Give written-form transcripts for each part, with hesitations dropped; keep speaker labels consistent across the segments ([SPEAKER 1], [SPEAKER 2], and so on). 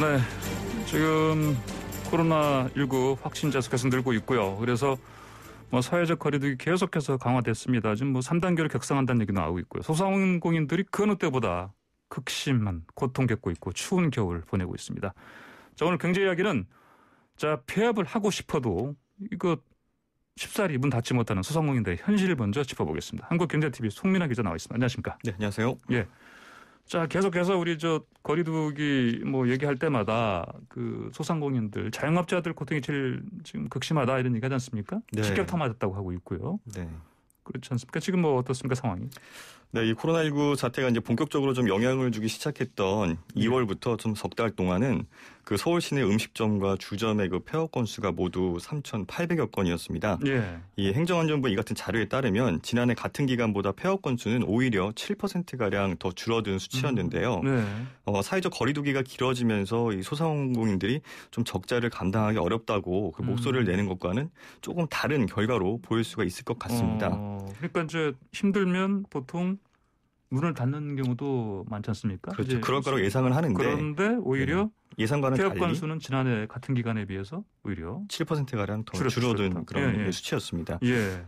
[SPEAKER 1] 네, 지금 코로나19 확진자 수가 늘고 있고요. 그래서 사회적 거리두기 계속해서 강화됐습니다. 지금 3단계로 격상한다는 얘기 나오고 있고요. 소상공인들이 그 어느 때보다 극심한 고통 겪고 있고 추운 겨울 보내고 있습니다. 자, 오늘 경제 이야기는 폐업을 하고 싶어도 이거 쉽사리 문 닫지 못하는 소상공인들의 현실을 먼저 짚어보겠습니다. 한국경제TV 송민아 기자 나와 있습니다. 안녕하십니까?
[SPEAKER 2] 네, 안녕하세요.
[SPEAKER 1] 예. 자, 계속해서 우리 거리두기 얘기할 때마다 그 소상공인들, 자영업자들 고통이 제일 지금 극심하다 이런 얘기 하지 않습니까?
[SPEAKER 2] 네.
[SPEAKER 1] 직격탄 맞았다고 하고 있고요.
[SPEAKER 2] 네.
[SPEAKER 1] 그렇지 않습니까? 지금 어떻습니까, 상황이?
[SPEAKER 2] 네, 이 코로나19 사태가 이제 본격적으로 좀 영향을 주기 시작했던 2월부터 좀 석 달 동안은 그 서울 시내 음식점과 주점의 그 폐업 건수가 모두 3,800여 건이었습니다.
[SPEAKER 1] 예.
[SPEAKER 2] 이 행정안전부 이 같은 자료에 따르면 지난해 같은 기간보다 폐업 건수는 오히려 7%가량 더 줄어든 수치였는데요.
[SPEAKER 1] 네.
[SPEAKER 2] 사회적 거리두기가 길어지면서 이 소상공인들이 좀 적자를 감당하기 어렵다고 그 목소리를 내는 것과는 조금 다른 결과로 보일 수가 있을 것 같습니다.
[SPEAKER 1] 그러니까 이제 힘들면 보통 문을 닫는 경우도 많지 않습니까?
[SPEAKER 2] 그렇죠. 그럴 거라고 예상을 하는데.
[SPEAKER 1] 그런데 오히려
[SPEAKER 2] 예상과는
[SPEAKER 1] 폐업
[SPEAKER 2] 달리
[SPEAKER 1] 건수는 지난해 같은 기간에 비해서 오히려
[SPEAKER 2] 7%가량 더 줄어든 그런 수치였습니다.
[SPEAKER 1] 예.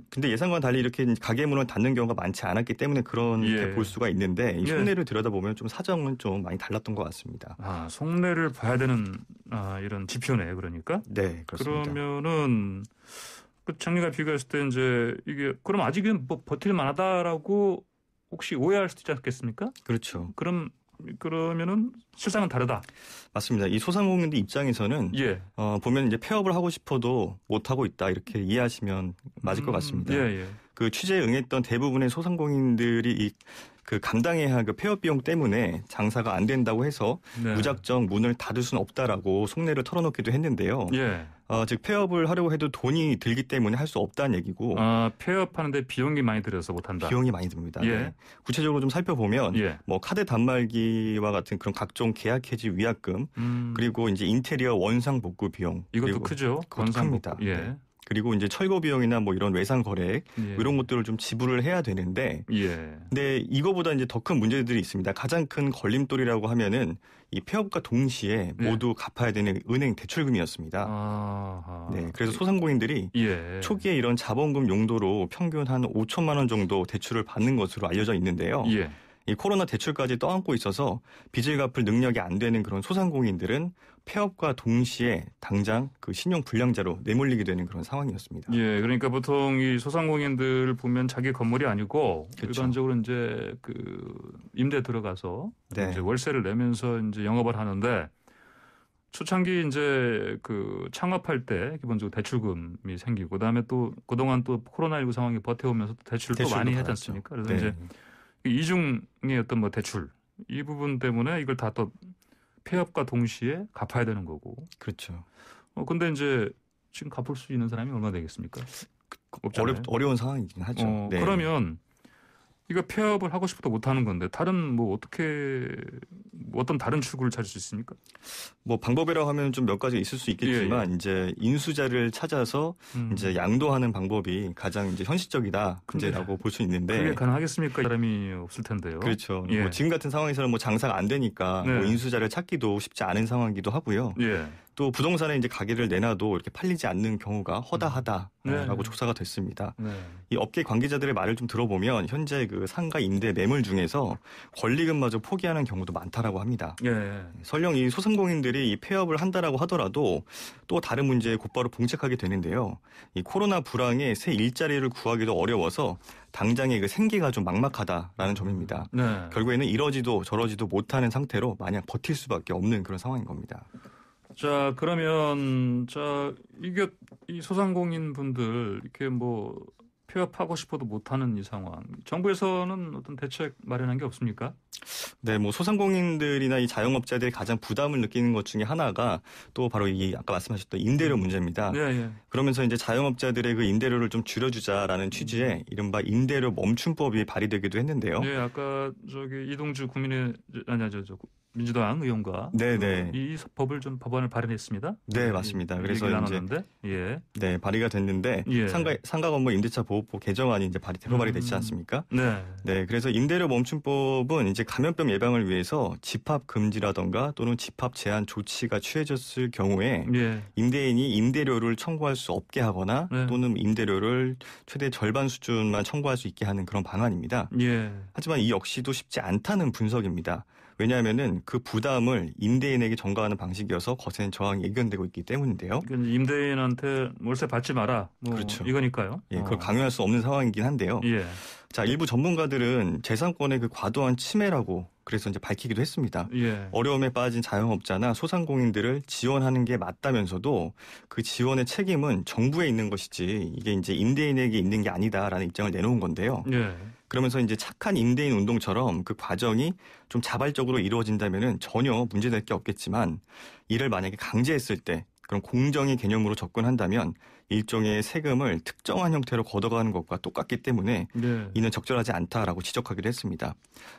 [SPEAKER 2] 근데 예상과는 달리 이렇게 가게 문을 닫는 경우가 많지 않았기 때문에 그렇게 볼 수가 있는데 이 속내를 들여다보면 좀 사정은 좀 많이 달랐던 것 같습니다.
[SPEAKER 1] 아, 속내를 봐야 되는 이런 지표네, 그러니까?
[SPEAKER 2] 네, 그렇습니다.
[SPEAKER 1] 그러면은 작년과 비교했을 때 이제 이게 그럼 아직은 버틸 만하다라고 혹시 오해할 수도 있지 않겠습니까?
[SPEAKER 2] 그렇죠.
[SPEAKER 1] 그러면은 실상은 다르다.
[SPEAKER 2] 맞습니다. 이 소상공인들 입장에서는 보면 이제 폐업을 하고 싶어도 못 하고 있다 이렇게 이해하시면 맞을 것 같습니다. 그 취재에 응했던 대부분의 소상공인들이 그 감당해야 할 그 폐업 비용 때문에 장사가 안 된다고 해서 무작정 문을 닫을 수는 없다라고 속내를 털어놓기도 했는데요. 즉 폐업을 하려고 해도 돈이 들기 때문에 할 수 없다는 얘기고.
[SPEAKER 1] 폐업하는데 비용이 많이 들어서 못한다.
[SPEAKER 2] 비용이 많이 듭니다. 네. 구체적으로 좀 살펴보면 카드 단말기와 같은 그런 각종 계약 해지 위약금 그리고 이제 인테리어 원상 복구 비용.
[SPEAKER 1] 이것도 크죠.
[SPEAKER 2] 원상 복구. 네. 그리고 이제 철거 비용이나 이런 외상 거래 이런 것들을 좀 지불을 해야 되는데 근데 이거보다 이제 더 큰 문제들이 있습니다. 가장 큰 걸림돌이라고 하면은 이 폐업과 동시에 모두 갚아야 되는 은행 대출금이었습니다. 네, 그래서 소상공인들이 초기에 이런 자본금 용도로 평균 한 5천만 원 정도 대출을 받는 것으로 알려져 있는데요. 이 코로나 대출까지 떠안고 있어서 빚을 갚을 능력이 안 되는 그런 소상공인들은 폐업과 동시에 당장 그 신용 불량자로 내몰리게 되는 그런 상황이었습니다.
[SPEAKER 1] 그러니까 보통 이 소상공인들 보면 자기 건물이 아니고 일반적으로 이제 그 임대 들어가서 이제 월세를 내면서 이제 영업을 하는데 초창기 이제 그 창업할 때 기본적으로 대출금이 생기고 그다음에 또 그동안 또 코로나19 상황에 버텨오면서 대출도 많이 했지 않습니까? 그래서 이제 이중의 어떤 대출 이 부분 때문에 이걸 다 또 폐업과 동시에 갚아야 되는 거고.
[SPEAKER 2] 그렇죠.
[SPEAKER 1] 근데 이제 지금 갚을 수 있는 사람이 얼마나 되겠습니까?
[SPEAKER 2] 어려운 상황이긴 하죠.
[SPEAKER 1] 그러면 이거 폐업을 하고 싶어도 못 하는 건데 다른 어떤 다른 출구를 찾을 수 있습니까?
[SPEAKER 2] 방법이라고 하면 좀 몇 가지 있을 수 있겠지만 이제 인수자를 찾아서 이제 양도하는 방법이 가장 이제 현실적이다 이제라고 볼 수 있는데
[SPEAKER 1] 그게 가능하겠습니까? 사람이 없을 텐데요.
[SPEAKER 2] 그렇죠. 지금 같은 상황에서는 장사가 안 되니까 인수자를 찾기도 쉽지 않은 상황이기도 하고요. 또 부동산에 이제 가게를 내놔도 이렇게 팔리지 않는 경우가 허다하다라고 조사가 됐습니다. 이 업계 관계자들의 말을 좀 들어보면 현재 그 상가 임대 매물 중에서 권리금마저 포기하는 경우도 많다라고 합니다. 설령 이 소상공인들이 이 폐업을 한다라고 하더라도 또 다른 문제에 곧바로 봉착하게 되는데요. 이 코로나 불황에 새 일자리를 구하기도 어려워서 당장의 그 생계가 좀 막막하다라는 점입니다. 결국에는 이러지도 저러지도 못하는 상태로 마냥 버틸 수밖에 없는 그런 상황인 겁니다.
[SPEAKER 1] 자, 그러면 이게 이 소상공인 분들 이렇게 폐업하고 싶어도 못하는 이 상황. 정부에서는 어떤 대책 마련한 게 없습니까?
[SPEAKER 2] 네, 소상공인들이나 이 자영업자들이 가장 부담을 느끼는 것 중에 하나가 또 바로 이 아까 말씀하셨던 임대료 문제입니다. 그러면서 이제 자영업자들의 그 임대료를 좀 줄여주자라는 취지의 이른바 임대료 멈춤법이 발의되기도 했는데요.
[SPEAKER 1] 아까 이동주 민주당 의원과
[SPEAKER 2] 네네.
[SPEAKER 1] 이 법을 좀 법안을 발의했습니다.
[SPEAKER 2] 네, 맞습니다. 그래서
[SPEAKER 1] 이제
[SPEAKER 2] 네, 발의가 됐는데 상가건물 임대차 보호법 개정안이 이제 대포 됐지 않습니까?
[SPEAKER 1] 네.
[SPEAKER 2] 네, 그래서 임대료 멈춤법은 이제 감염병 예방을 위해서 집합 금지라던가 또는 집합 제한 조치가 취해졌을 경우에 임대인이 임대료를 청구할 수 없게 하거나 또는 임대료를 최대 절반 수준만 청구할 수 있게 하는 그런 방안입니다. 하지만 이 역시도 쉽지 않다는 분석입니다. 왜냐하면은 그 부담을 임대인에게 전가하는 방식이어서 거센 저항이 예견되고 있기 때문인데요.
[SPEAKER 1] 임대인한테 월세 받지 마라.
[SPEAKER 2] 그렇죠.
[SPEAKER 1] 이거니까요.
[SPEAKER 2] 예, 그걸 강요할 수 없는 상황이긴 한데요. 자, 일부 전문가들은 재산권의 그 과도한 침해라고 그래서 이제 밝히기도 했습니다. 어려움에 빠진 자영업자나 소상공인들을 지원하는 게 맞다면서도 그 지원의 책임은 정부에 있는 것이지 이게 이제 임대인에게 있는 게 아니다라는 입장을 내놓은 건데요. 그러면서 이제 착한 임대인 운동처럼 그 과정이 좀 자발적으로 이루어진다면은 전혀 문제될 게 없겠지만 이를 만약에 강제했을 때 그런 공정의 개념으로 접근한다면 일종의 세금을 특정한 형태로 걷어가는 것과 똑같기 때문에 이는 적절하지 않다라고 지적하기도 했습니다.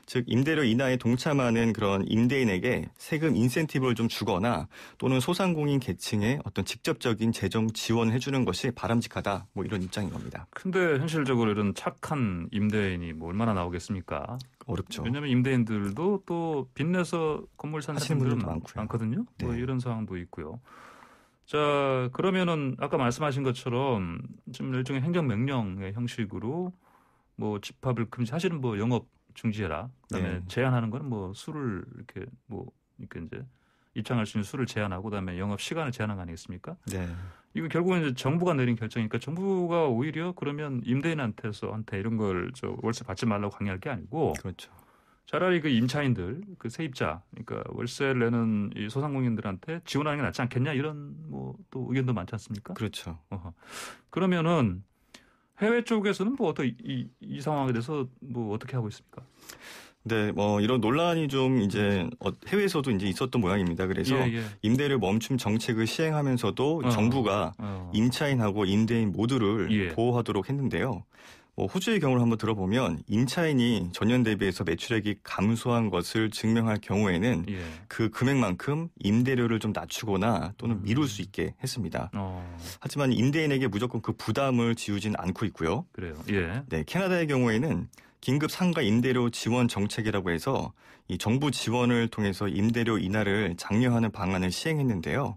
[SPEAKER 2] 즉 임대료 인하에 동참하는 그런 임대인에게 세금 인센티브를 좀 주거나 또는 소상공인 계층에 어떤 직접적인 재정 지원을 해주는 것이 바람직하다 뭐 이런 입장인 겁니다.
[SPEAKER 1] 근데 현실적으로 이런 착한 임대인이 뭐 얼마나 나오겠습니까?
[SPEAKER 2] 어렵죠.
[SPEAKER 1] 왜냐하면 임대인들도 또 빚내서 건물 사는 사람들도 많거든요. 뭐 이런 상황도 있고요. 자, 그러면은 아까 말씀하신 것처럼 좀 일종의 행정명령의 형식으로 뭐 집합을 금지하시는 뭐 영업 중지해라. 그다음에 제한하는 거는 뭐 술을 이렇게 이제 입장할 수 있는 술을 제한하고 그다음에 영업 시간을 제한한 거 아니겠습니까? 이거 결국은 이제 정부가 내린 결정이니까 정부가 오히려 그러면 임대인한테 이런 걸 월세 받지 말라고 강요할 게 아니고
[SPEAKER 2] 그렇죠.
[SPEAKER 1] 차라리 그 임차인들, 그 세입자, 그러니까 월세를 내는 이 소상공인들한테 지원하는 게 낫지 않겠냐 이런 뭐 또 의견도 많지 않습니까?
[SPEAKER 2] 그렇죠.
[SPEAKER 1] 그러면은 해외 쪽에서는 뭐 어떻게 이 상황에 대해서 뭐 어떻게 하고 있습니까?
[SPEAKER 2] 네, 뭐 이런 논란이 좀 이제 해외에서도 이제 있었던 모양입니다. 그래서 임대료 멈춤 정책을 시행하면서도 정부가 임차인하고 임대인 모두를 보호하도록 했는데요. 뭐 호주의 경우를 한번 들어보면 임차인이 전년 대비해서 매출액이 감소한 것을 증명할 경우에는 그 금액만큼 임대료를 좀 낮추거나 또는 미룰 수 있게 했습니다. 하지만 임대인에게 무조건 그 부담을 지우진 않고 있고요.
[SPEAKER 1] 그래요.
[SPEAKER 2] 네, 캐나다의 경우에는 긴급 상가 임대료 지원 정책이라고 해서 이 정부 지원을 통해서 임대료 인하를 장려하는 방안을 시행했는데요.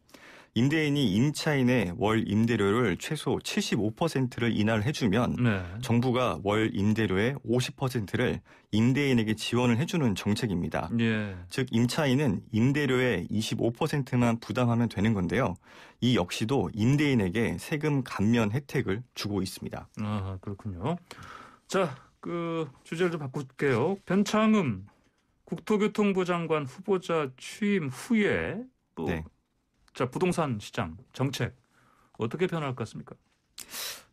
[SPEAKER 2] 임대인이 임차인의 월 임대료를 최소 75%를 인하를 해주면 정부가 월 임대료의 50%를 임대인에게 지원을 해주는 정책입니다. 즉 임차인은 임대료의 25%만 부담하면 되는 건데요. 이 역시도 임대인에게 세금 감면 혜택을 주고 있습니다.
[SPEAKER 1] 아, 그렇군요. 자, 그 주제를 좀 바꿀게요. 변창흠 국토교통부 장관 후보자 취임 후에 또 자, 부동산 시장 정책 어떻게 변할 것 같습니까?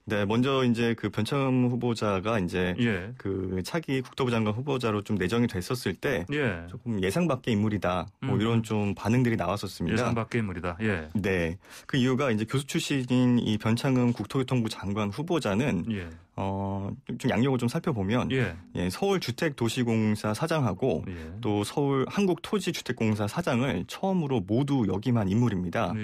[SPEAKER 2] 네, 먼저 이제 그 변창흠 후보자가 이제 그 차기 국토부 장관 후보자로 좀 내정이 됐었을 때 조금 예상 밖의 인물이다. 뭐 이런 좀 반응들이 나왔었습니다.
[SPEAKER 1] 예상 밖의 인물이다.
[SPEAKER 2] 네. 그 이유가 이제 교수 출신인 이 변창흠 국토교통부 장관 후보자는 좀 양력을 좀 살펴보면 서울주택도시공사 사장하고 또 서울 한국토지주택공사 사장을 처음으로 모두 역임한 인물입니다.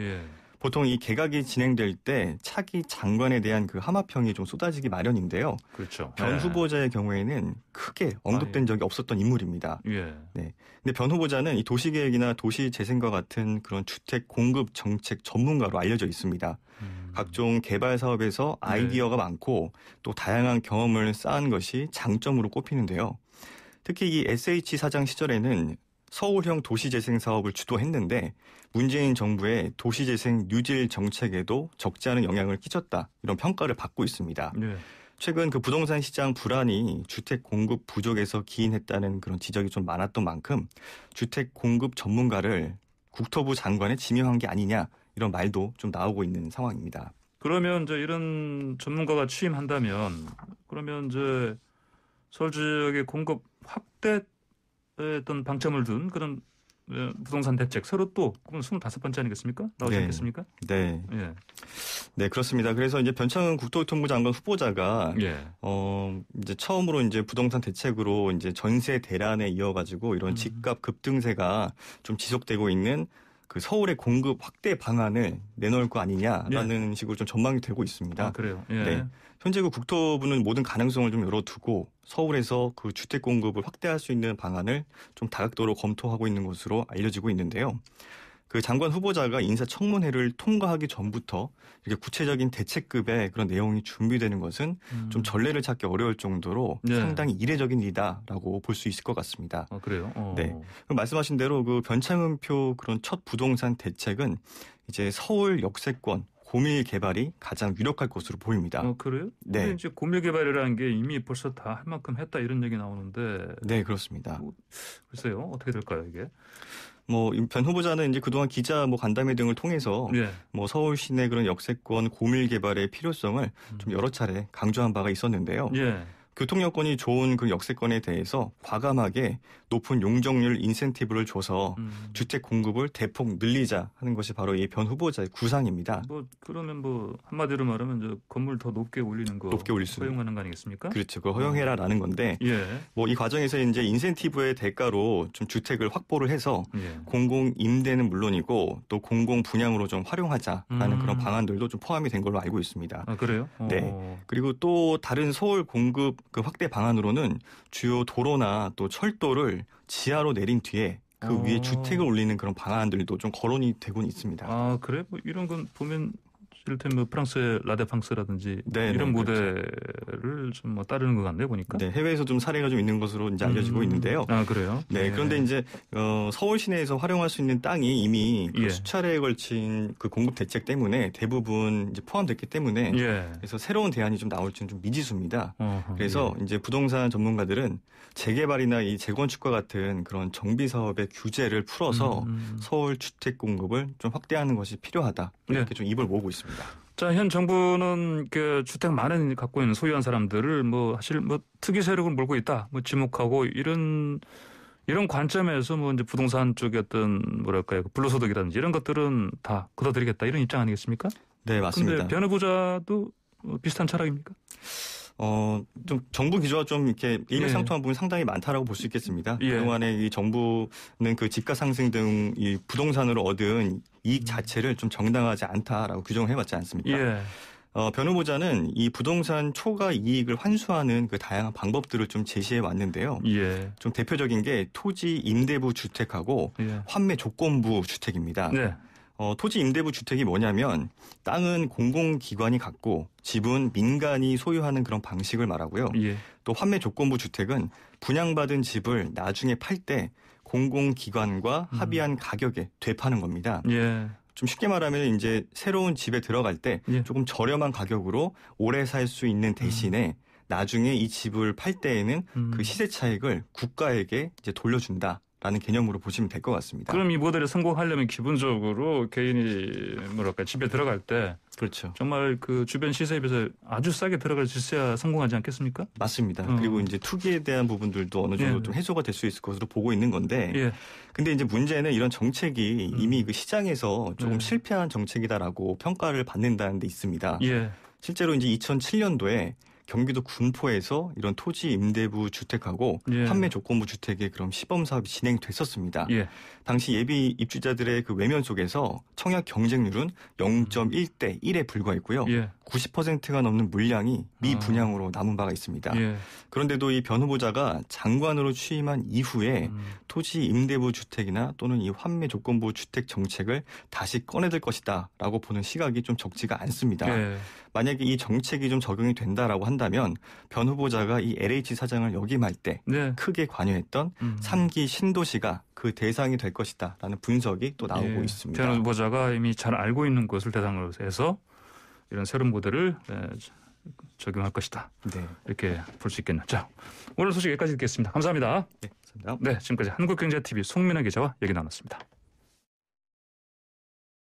[SPEAKER 2] 보통 이 개각이 진행될 때 차기 장관에 대한 그 하마평이 좀 쏟아지기 마련인데요.
[SPEAKER 1] 그렇죠.
[SPEAKER 2] 변 후보자의 경우에는 크게 언급된 적이 없었던 인물입니다. 네. 근데 변 후보자는 이 도시계획이나 도시재생과 같은 그런 주택 공급 정책 전문가로 알려져 있습니다. 각종 개발 사업에서 아이디어가 많고 또 다양한 경험을 쌓은 것이 장점으로 꼽히는데요. 특히 이 SH 사장 시절에는 서울형 도시재생 사업을 주도했는데 문재인 정부의 도시재생 뉴딜 정책에도 적지 않은 영향을 끼쳤다. 이런 평가를 받고 있습니다. 최근 그 부동산 시장 불안이 주택 공급 부족에서 기인했다는 그런 지적이 좀 많았던 만큼 주택 공급 전문가를 국토부 장관에 지명한 게 아니냐 이런 말도 좀 나오고 있는 상황입니다.
[SPEAKER 1] 그러면 이제 이런 전문가가 취임한다면 그러면 이제 서울 지역의 공급 확대 어떤 방점을 둔 그런 부동산 대책 새로 또 25번째 아니겠습니까? 나오지
[SPEAKER 2] 네.
[SPEAKER 1] 않겠습니까?
[SPEAKER 2] 네. 예. 네, 그렇습니다. 그래서 이제 변창흠 국토교통부 장관 후보자가 이제 처음으로 이제 부동산 대책으로 이제 전세 대란에 이어가지고 이런 집값 급등세가 좀 지속되고 있는 그 서울의 공급 확대 방안을 내놓을 거 아니냐라는 식으로 좀 전망이 되고 있습니다.
[SPEAKER 1] 아, 그래요?
[SPEAKER 2] 네. 현재 그 국토부는 모든 가능성을 좀 열어두고 서울에서 그 주택 공급을 확대할 수 있는 방안을 좀 다각도로 검토하고 있는 것으로 알려지고 있는데요. 그 장관 후보자가 인사청문회를 통과하기 전부터 이렇게 구체적인 대책급의 그런 내용이 준비되는 것은 좀 전례를 찾기 어려울 정도로 상당히 이례적인 일이다라고 볼 수 있을 것 같습니다.
[SPEAKER 1] 아, 그래요?
[SPEAKER 2] 네. 말씀하신 대로 그 변창흠표 그런 첫 부동산 대책은 이제 서울 역세권 고밀 개발이 가장 유력할 것으로 보입니다.
[SPEAKER 1] 그래요?
[SPEAKER 2] 네.
[SPEAKER 1] 근데 이제 고밀 개발이라는 게 이미 벌써 다 할 만큼 했다 이런 얘기 나오는데.
[SPEAKER 2] 네, 그렇습니다.
[SPEAKER 1] 글쎄요, 어떻게 될까요, 이게?
[SPEAKER 2] 변 후보자는 이제 그동안 기자 간담회 등을 통해서 서울 시내 그런 역세권 고밀 개발의 필요성을 좀 여러 차례 강조한 바가 있었는데요. 교통 여건이 좋은 그 역세권에 대해서 과감하게 높은 용적률 인센티브를 줘서 주택 공급을 대폭 늘리자 하는 것이 바로 이 변 후보자의 구상입니다.
[SPEAKER 1] 그러면 한마디로 말하면 저 건물 더 높게 올리는 거
[SPEAKER 2] 높게 올릴 수
[SPEAKER 1] 허용하는 거 아니겠습니까?
[SPEAKER 2] 그렇죠. 그거 허용해라라는 건데 이 과정에서 이제 인센티브의 대가로 좀 주택을 확보를 해서 공공 임대는 물론이고 또 공공 분양으로 좀 활용하자라는 그런 방안들도 좀 포함이 된 걸로 알고 있습니다.
[SPEAKER 1] 아, 그래요?
[SPEAKER 2] 네. 그리고 또 다른 서울 공급 그 확대 방안으로는 주요 도로나 또 철도를 지하로 내린 뒤에 그 위에 주택을 올리는 그런 방안들도 좀 거론이 되곤 있습니다.
[SPEAKER 1] 아, 그래? 이런 건 보면 이를테면 프랑스의 라데팡스라든지 이런 모델을 좀 따르는 것 같네요, 보니까.
[SPEAKER 2] 네, 해외에서 좀 사례가 좀 있는 것으로 이제 알려지고 있는데요.
[SPEAKER 1] 아, 그래요?
[SPEAKER 2] 네, 그런데 이제 서울 시내에서 활용할 수 있는 땅이 이미 그 수차례에 걸친 그 공급 대책 때문에 대부분 이제 포함됐기 때문에 그래서 새로운 대안이 좀 나올지는 좀 미지수입니다. 그래서 이제 부동산 전문가들은 재개발이나 이 재건축과 같은 그런 정비 사업의 규제를 풀어서 서울 주택 공급을 좀 확대하는 것이 필요하다. 이렇게 좀 입을 모으고 있습니다.
[SPEAKER 1] 자, 현 정부는 그 주택 많은 갖고 있는 소유한 사람들을 사실 특이 세력을 몰고 있다, 지목하고 이런 관점에서 이제 부동산 쪽의 어떤 불로소득이라든지 이런 것들은 다 걷어들이겠다 이런 입장 아니겠습니까?
[SPEAKER 2] 네, 맞습니다.
[SPEAKER 1] 그런데 변 후보자도 비슷한 철학입니까?
[SPEAKER 2] 좀 정부 기조와 좀 이렇게 일맥상통한 부분이 상당히 많다라고 볼 수 있겠습니다. 그동안에 이 정부는 그 집가 상승 등 이 부동산으로 얻은 이익 자체를 좀 정당하지 않다라고 규정을 해왔지 않습니까? 변 후보자는 이 부동산 초과 이익을 환수하는 그 다양한 방법들을 좀 제시해 왔는데요. 좀 대표적인 게 토지 임대부 주택하고 환매 조건부 주택입니다. 토지 임대부 주택이 뭐냐면 땅은 공공기관이 갖고 집은 민간이 소유하는 그런 방식을 말하고요. 또 환매 조건부 주택은 분양받은 집을 나중에 팔 때 공공기관과 합의한 가격에 되파는 겁니다. 좀 쉽게 말하면 이제 새로운 집에 들어갈 때 조금 저렴한 가격으로 오래 살 수 있는 대신에 나중에 이 집을 팔 때에는 그 시세 차익을 국가에게 이제 돌려준다. 라는 개념으로 보시면 될 것 같습니다.
[SPEAKER 1] 그럼 이 모델에 성공하려면 기본적으로 개인이 집에 들어갈 때
[SPEAKER 2] 그렇죠.
[SPEAKER 1] 정말 그 주변 시세에 비해서 아주 싸게 들어갈 수 있어야 성공하지 않겠습니까?
[SPEAKER 2] 맞습니다. 그리고 이제 투기에 대한 부분들도 어느 정도 좀 해소가 될 수 있을 것으로 보고 있는 건데 근데 이제 문제는 이런 정책이 이미 그 시장에서 조금 실패한 정책이다라고 평가를 받는다는 데 있습니다. 실제로 이제 2007년도에 경기도 군포에서 이런 토지 임대부 주택하고 판매 조건부 주택의 그런 시범 사업이 진행됐었습니다. 당시 예비 입주자들의 그 외면 속에서 청약 경쟁률은 0.1대 1에 불과했고요. 90%가 넘는 물량이 미분양으로 남은 바가 있습니다. 그런데도 이 변 후보자가 장관으로 취임한 이후에 토지 임대부 주택이나 또는 이 환매 조건부 주택 정책을 다시 꺼내들 것이다라고 보는 시각이 좀 적지가 않습니다. 만약에 이 정책이 좀 적용이 된다라고 한다면 변 후보자가 이 LH 사장을 역임할 때 크게 관여했던 3기 신도시가 그 대상이 될 것이다라는 분석이 또 나오고 있습니다.
[SPEAKER 1] 변 후보자가 이미 잘 알고 있는 것을 대상으로 해서 이런 새로운 모델을 적용할 것이다. 이렇게 볼 수 있겠네요. 자, 오늘 소식 여기까지 듣겠습니다. 감사합니다.
[SPEAKER 2] 감사합니다.
[SPEAKER 1] 지금까지 한국경제TV 송민아 기자와 얘기 나눴습니다.